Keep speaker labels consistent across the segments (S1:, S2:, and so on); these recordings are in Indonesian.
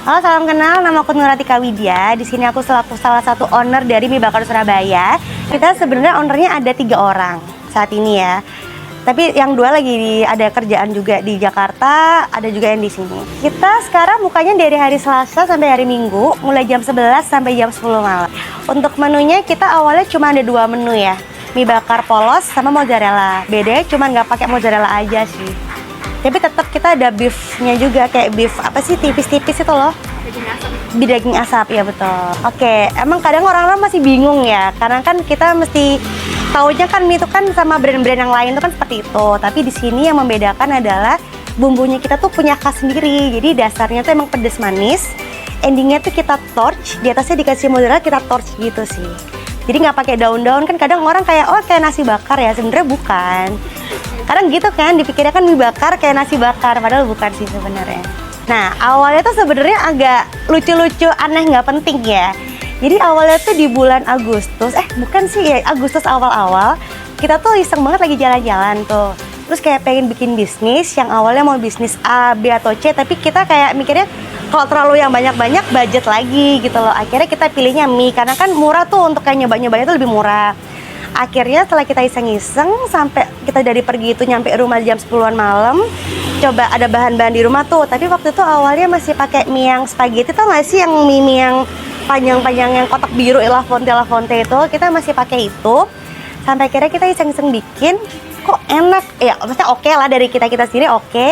S1: Halo, salam kenal. Nama aku Nuratika Widya. Di sini aku selaku salah satu owner dari Mie Bakar Surabaya. Kita sebenarnya ownernya ada 3 orang saat ini ya. Tapi yang 2 lagi ada kerjaan juga di Jakarta, ada juga yang di sini. Kita sekarang bukanya dari hari Selasa sampai hari Minggu, mulai jam 11 sampai jam 10 malam. Untuk menunya kita awalnya cuma ada 2 menu ya. Mie bakar polos sama mozzarella. Bedanya cuma nggak pakai mozzarella aja sih. Tapi tetap kita ada beefnya juga, kayak beef apa sih, tipis-tipis itu loh. Daging asap, ya betul. Oke, emang kadang orang-orang masih bingung ya, karena kan kita mesti taunya kan mie itu kan sama brand-brand yang lain itu kan seperti itu. Tapi di sini yang membedakan adalah bumbunya kita tuh punya khas sendiri. Jadi dasarnya tuh emang pedes manis, endingnya tuh kita torch, di atasnya dikasih mozzarella, kita torch gitu sih. Jadi nggak pakai daun-daun, kan kadang orang kayak oh kayak nasi bakar ya, sebenarnya bukan. Kadang gitu kan, dipikirnya kan mie bakar kayak nasi bakar, padahal bukan sih sebenarnya. Nah, awalnya tuh sebenarnya agak lucu-lucu, aneh, nggak penting ya. Jadi awalnya tuh di bulan Agustus, bukan sih ya, Agustus awal-awal, kita tuh iseng banget lagi jalan-jalan tuh. Terus kayak pengen bikin bisnis, yang awalnya mau bisnis A, B, atau C, tapi kita kayak mikirnya kalau terlalu yang banyak-banyak budget lagi gitu loh. Akhirnya kita pilihnya mie, karena kan murah tuh, untuk kayak nyoba-nyobanya tuh lebih murah. Akhirnya setelah kita iseng-iseng, sampai kita dari pergi itu nyampe rumah jam 10-an malam, coba ada bahan-bahan di rumah tuh. Tapi waktu itu awalnya masih pakai mie yang spaghetti, tau gak sih yang mie yang panjang-panjang yang kotak biru Lafonte itu, kita masih pakai itu. Sampai akhirnya kita iseng-iseng bikin, kok enak, ya maksudnya oke lah dari kita sendiri oke.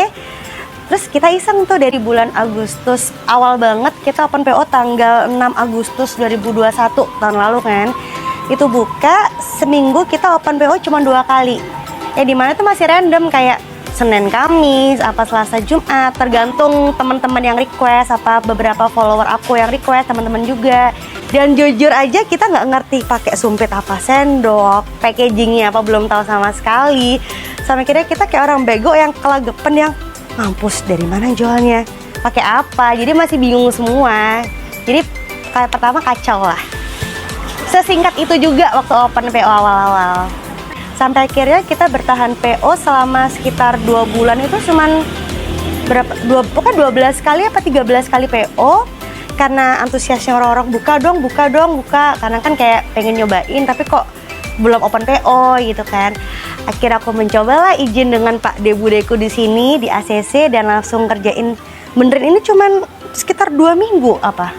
S1: Terus kita iseng tuh dari bulan Agustus, awal banget kita open PO tanggal 6 Agustus 2021 tahun lalu kan. Itu buka, seminggu kita open PO cuma 2 kali. Ya dimana tuh masih random, kayak Senin Kamis, apa Selasa Jumat, tergantung teman-teman yang request, apa beberapa follower aku yang request, teman-teman juga. Dan jujur aja kita nggak ngerti pakai sumpit apa sendok, packagingnya apa belum tahu sama sekali. Sampai kira kita kayak orang bego yang kelagepen yang mampus dari mana jualnya, pakai apa, jadi masih bingung semua. Jadi kayak pertama kacau lah. Sesingkat itu juga waktu open PO awal-awal. Sampai akhirnya kita bertahan PO selama sekitar 2 bulan itu cuman pokoknya 12 kali apa 13 kali PO. Karena antusiasnya orang-orang buka dong. Karena kan kayak pengen nyobain tapi kok belum open PO gitu kan. Akhirnya aku mencobalah izin dengan Pak Debudeku di sini di ACC dan langsung kerjain. Benerin ini cuman sekitar 2 minggu apa.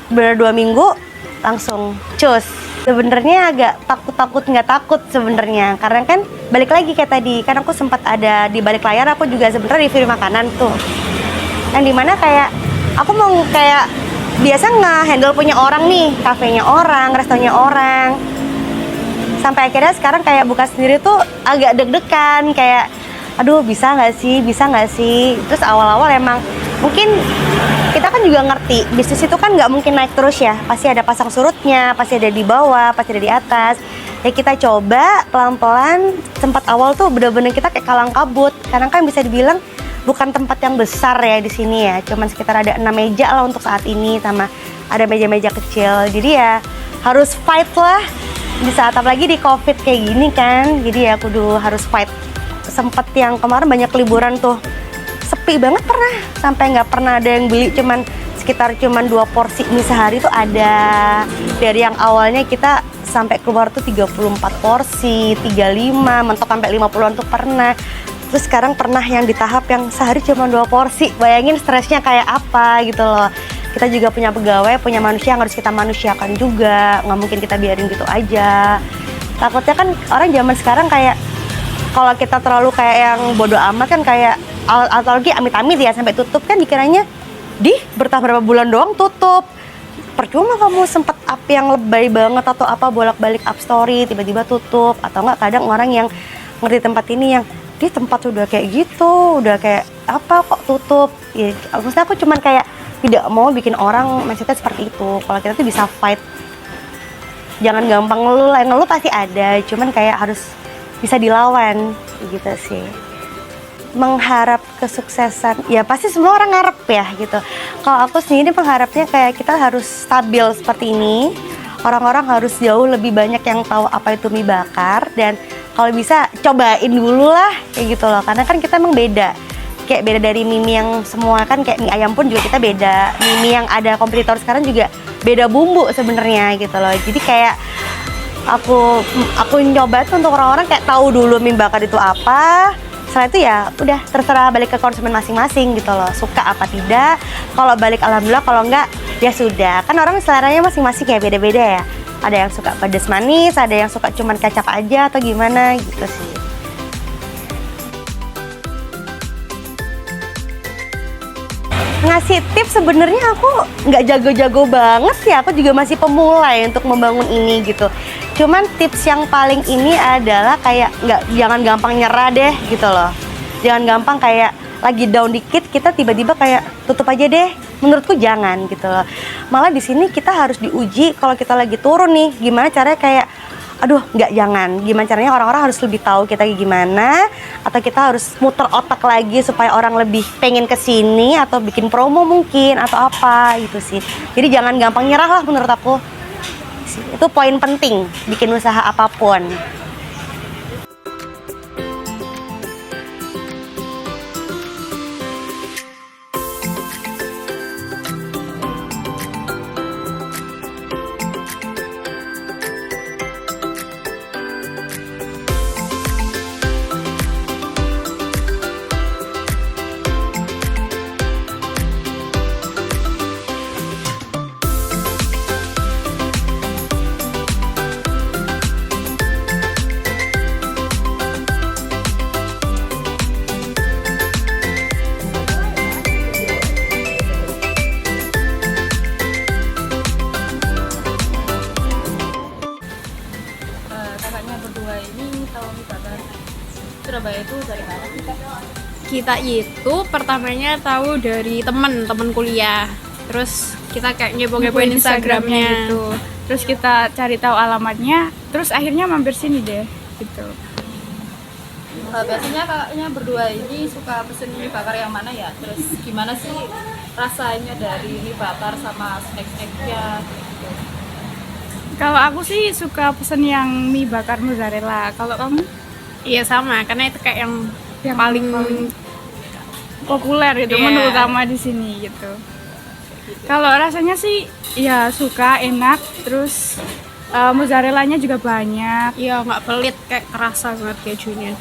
S1: Bener 2 minggu langsung cus. Sebenarnya agak takut nggak takut sebenarnya, karena kan balik lagi kayak tadi, kan aku sempat ada di balik layar, aku juga sebenarnya review makanan tuh, yang dimana kayak aku mau kayak biasa nge-handle punya orang nih, kafenya orang, restonya orang, sampai akhirnya sekarang kayak buka sendiri tuh agak deg-degan, kayak aduh bisa nggak sih. Terus awal-awal emang mungkin kita kan juga ngerti bisnis itu kan nggak mungkin naik terus ya, pasti ada pasang surutnya, pasti ada di bawah, pasti ada di atas. Ya kita coba pelan-pelan. Tempat awal tuh bener-bener kita kayak kalang kabut, karena kan bisa dibilang bukan tempat yang besar ya di sini ya, cuman sekitar ada 6 meja lah untuk saat ini, sama ada meja-meja kecil. Jadi ya harus fight lah di saat apalagi di COVID kayak gini kan, jadi ya kudu harus fight. Sempet yang kemarin banyak liburan tuh sepi banget, pernah sampai nggak pernah ada yang beli, sekitar 2 porsi mie sehari tuh ada. Dari yang awalnya kita sampai keluar tuh 34 porsi, 35, mentok sampai 50-an tuh pernah. Terus sekarang pernah yang di tahap yang sehari cuma 2 porsi. Bayangin stresnya kayak apa gitu loh. Kita juga punya pegawai, punya manusia yang harus kita manusiakan juga. Nggak mungkin kita biarin gitu aja. Takutnya kan orang zaman sekarang kayak kalau kita terlalu kayak yang bodoh amat kan, kayak apalagi amit-amit ya sampai tutup kan, dikiranya bertahan berapa bulan doang tutup. Percuma kamu sempet up yang lebay banget atau apa, bolak-balik up story tiba-tiba tutup. Atau enggak kadang orang yang ngerti tempat ini yang di tempat udah kayak gitu, udah kayak apa kok tutup ya. Maksudnya aku cuman kayak tidak mau bikin orang mindsetnya seperti itu. Kalau kita tuh bisa fight, jangan gampang ngeluh lah. Ngeluh pasti ada, cuman kayak harus bisa dilawan gitu sih. Mengharap kesuksesan ya pasti semua orang ngarep ya gitu. Kalau aku sendiri mengharapnya kayak kita harus stabil seperti ini, orang-orang harus jauh lebih banyak yang tahu apa itu mie bakar, dan kalau bisa cobain dulu lah kayak gitu loh, karena kan kita emang beda. kayak beda dari mie yang semua kan, kayak mie ayam pun juga kita beda. Mie yang ada kompetitor sekarang juga beda bumbu sebenarnya gitu loh. Jadi kayak aku nyoba tuh untuk orang-orang kayak tahu dulu mie bakar itu apa. Setelah itu ya udah terserah balik ke konsumen masing-masing gitu loh, suka apa tidak. Kalau balik alhamdulillah, kalau enggak ya sudah. Kan orang seleranya masing-masing ya beda-beda ya. Ada yang suka pedas manis, ada yang suka cuman kecap aja atau gimana gitu sih. Ngasih tips sebenarnya aku nggak jago-jago banget sih, aku juga masih pemula ya untuk membangun ini gitu. Cuman tips yang paling ini adalah kayak jangan gampang nyerah deh gitu loh. Jangan gampang kayak lagi down dikit kita tiba-tiba kayak tutup aja deh. Menurutku jangan gitu loh. Malah di sini kita harus diuji kalau kita lagi turun nih, gimana caranya kayak aduh jangan, gimana caranya orang-orang harus lebih tahu kita gimana, atau kita harus muter otak lagi supaya orang lebih pengen kesini atau bikin promo mungkin atau apa gitu sih. Jadi jangan gampang nyerah lah menurut aku, itu poin penting bikin usaha apapun.
S2: Kakaknya berdua ini tahu mie bakar Surabaya itu dari mana sih, Kak?
S3: Kita itu pertamanya tahu dari temen kuliah, terus kita kayak ngepo-ngepoin Instagramnya
S2: gitu. Terus kita cari tahu alamatnya, terus akhirnya mampir sini deh gitu.
S4: Biasanya kakaknya berdua ini suka pesen mie bakar yang mana ya? Terus gimana sih rasanya dari mie bakar sama snack-snacknya?
S2: Kalau aku sih suka pesen yang mie bakar mozzarella. Kalau kamu?
S3: Iya sama, karena itu kayak yang paling
S2: Populer itu
S3: Iya.
S2: menu utama di sini gitu. Kalau rasanya sih ya suka, enak, terus mozzarellanya juga banyak.
S3: iya nggak pelit, kayak kerasa banget kejunya.